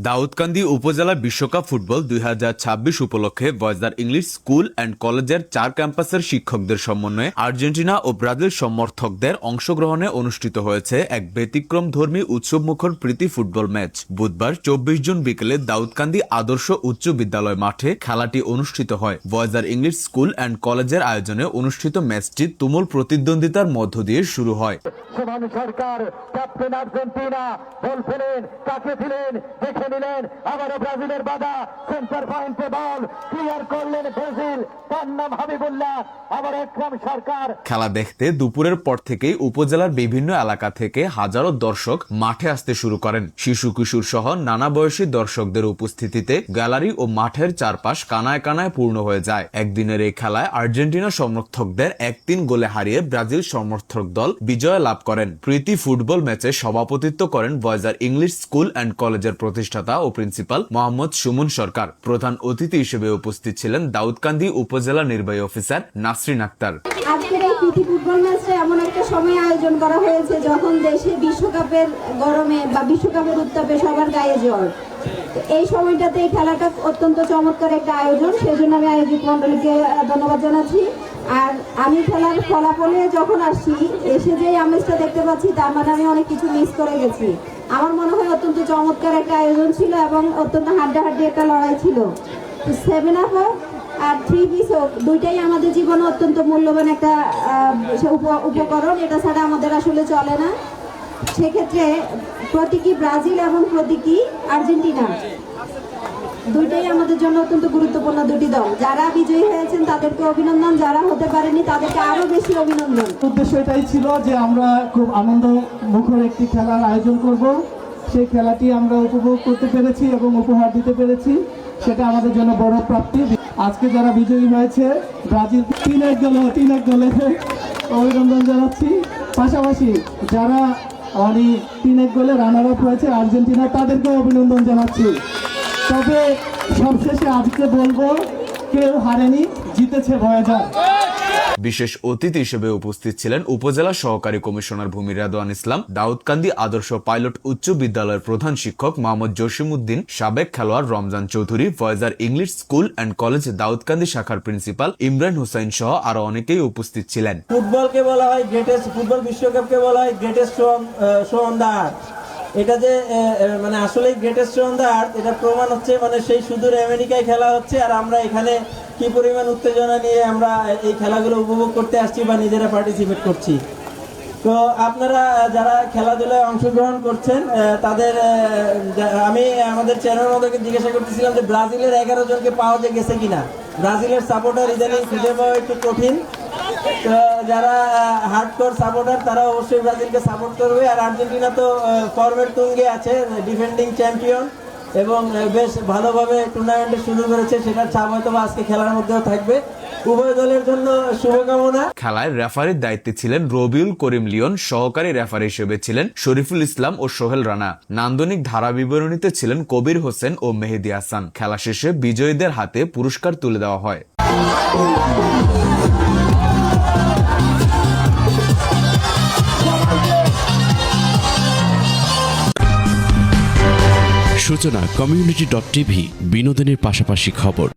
দাউদকান্দি উপজেলা বিশ্বকাপ ফুটবল 2026 উপলক্ষে ভয়েস ইংলিশ স্কুল অ্যান্ড কলেজের 4 ক্যাম্পাসের শিক্ষকদের সমন্বয়ে আর্জেন্টিনা ও ব্রাজিল সমর্থকদের অংশগ্রহণে অনুষ্ঠিত হয়েছে এক ব্যতিক্রমধর্মী উৎসবমুখর প্রীতি ফুটবল ম্যাচ। বুধবার 24 জুন বিকেলে দাউদকান্দি আদর্শ উচ্চ বিদ্যালয় মাঠে খেলাটি অনুষ্ঠিত হয়। ভয়েস ইংলিশ স্কুল অ্যান্ড কলেজের আয়োজনে অনুষ্ঠিত ম্যাচটি তুমুল প্রতিদ্বন্দ্বিতার মধ্য দিয়ে শুরু হয়। সরকার ক্যাপ্টেন আর্জেন্টিনা বল ফেলেন, কাকে দিলেন, দেখে নিলেন, আবারও ব্রাজিলের বাধা, সেন্টার পয়েন্টে বল ক্লিয়ার করলেন ব্রাজিল, তার নাম হাবিবুল্লাহ, আবার একরাম সরকার। খেলা দেখতে দুপুরের পর থেকেই উপজেলার বিভিন্ন এলাকা থেকে হাজারো দর্শক মাঠে আসতে শুরু করেন। শিশু কিশোর সহ নানা বয়সী দর্শকদের উপস্থিতিতে গ্যালারি ও মাঠের চারপাশ কানায় কানায় পূর্ণ হয়ে যায়। একদিনের এই খেলায় আর্জেন্টিনা সমর্থকদের 1-3 গোলে হারিয়ে ব্রাজিল সমর্থক দল বিজয় লাভ করেন। প্রীতি ফুটবল ম্যাচে সভাপতিত্ব করেন ভয়েস ইংলিশ স্কুল অ্যান্ড কলেজের প্রতিষ্ঠাতা ও প্রিন্সিপাল মোহাম্মদ সুমন সরকার। প্রধান অতিথি হিসেবে উপস্থিত ছিলেন দাউদকান্দি উপজেলা নির্বাহী অফিসার নাসরিন আক্তার। আজকের এই প্রীতি ফুটবল ম্যাচে এমন একটা সময় আয়োজন করা হয়েছে যখন দেশে বিশ্বকাপের গরমে বা বিশ্বকাপের উত্তাপে সবার গায়ে জ্বর। এই সময়টাতে এই খেলাটা অত্যন্ত চমৎকার একটা আয়োজন, সেই জন্য আমি আয়োজক মন্ডলীকে ধন্যবাদ জানাচ্ছি। আর আমি খেলার ফলাফলে যখন আসছি, এসে যে আমেজটা দেখতে পাচ্ছি, তার মানে আমি অনেক কিছু মিস করে গেছি। আমার মনে হয় অত্যন্ত চমৎকার একটা আয়োজন ছিল এবং অত্যন্ত হাড্ডাহাড্ডি একটা লড়াই ছিল। 7 আপ হোক আর 3 পিস হোক, দুইটাই আমাদের জীবনে অত্যন্ত মূল্যবান একটা উপকরণ। এটা ছাড়া আমাদের আসলে চলে না। সেক্ষেত্রে প্রতীকী ব্রাজিল এবং প্রতীকী আর্জেন্টিনা দুইটাই আমাদের জন্য অত্যন্ত গুরুত্বপূর্ণ দুটি দল। যারা বিজয়ী হয়েছেন তাদেরকে অভিনন্দন, যারা হতে পারেনি তাদেরকে আরো বেশি অভিনন্দন। উদ্দেশ্য এটাই ছিল যে আমরা খুব আনন্দ মুখর একটি খেলার আয়োজন করব। সেই খেলাটি আমরা উপভোগ করতে পেরেছি এবং উপহার দিতে পেরেছি, সেটা আমাদের জন্য বড় প্রাপ্তি। আজকে যারা বিজয়ী হয়েছে ব্রাজিল 3-1 গোলে অভিনন্দন জানাচ্ছি। পাশাপাশি যারা 3-1 গোলে রানার আপ হয়েছে আর্জেন্টিনা, তাদেরকেও অভিনন্দন জানাচ্ছি। তবে সবশেষে আজকে বলবো, কেউ হারেনি, জিতেছে ভয়েস। বিশেষ অতিথি হিসেবে উপস্থিত ছিলেন উপজেলা সহকারী কমিশনার ভূমি রেদওয়ান ইসলাম, দাউদকান্দি আদর্শ পাইলট উচ্চ বিদ্যালয়ের প্রধান শিক্ষক মোহাম্মদ জসিমউদ্দিন, সাবেক খেলোয়াড় Ramzan Chowdhury, voice English school and college Daudkandi শাখার প্রিন্সিপাল ইমরান হোসেন সহ আরো অনেকেই উপস্থিত ছিলেন। ফুটবলকে বলা হয় গ্রেটেস্ট, ফুটবল বিশ্বকাপকে বলা হয় greatest show on the earth. এটা যে মানে আসলেই greatest show on the earth, এটা প্রমাণ হচ্ছে মানে সেই সুদূর আমেরিকায় খেলা হচ্ছে, আর আমরা এখানে কি পরিমাণ উত্তেজনা নিয়ে আমরা এই খেলাগুলো উপভোগ করতে আসছি বা নিজেরা পার্টিসিপেট করছি। তো আপনারা যারা খেলাধুলায় অংশগ্রহণ করছেন তাদের আমি আমাদের চ্যানেলকে জিজ্ঞাসা করতেছিলাম যে ব্রাজিলের 11 জনকে পাওয়া গেছে কিনা। ব্রাজিলের সাপোর্টার ইদানিং খুঁজে পাওয়া একটু কঠিন। তো যারা হার্ডকোর সাপোর্টার তারা অবশ্যই ব্রাজিলকে সাপোর্ট করবে। আর আর্জেন্টিনা তো ফরম্যাট তুঙ্গে আছে, ডিফেন্ডিং চ্যাম্পিয়ন, এবং বেশ ভালোভাবে টুর্নামেন্টে শুরু করেছে, সেটার ছাপ হয়তো আজকে খেলার মধ্যেও থাকবে। উভয় দলের জন্য শুভকামনা। খেলায় রেফারির দায়িত্বে ছিলেন রবিউল করিম লিওন, সহকারী রেফারি হিসেবে ছিলেন শরীফুল ইসলাম ও সোহেল রানা, নান্দনিক ধারা বিবরণীতে ছিলেন কবির হোসেন ও মেহেদি হাসান। খেলা শেষে বিজয়ীদের হাতে পুরস্কার তুলে দেওয়া হয়। সূচনা community.tv, বিনোদনের পাশাপাশি খবর।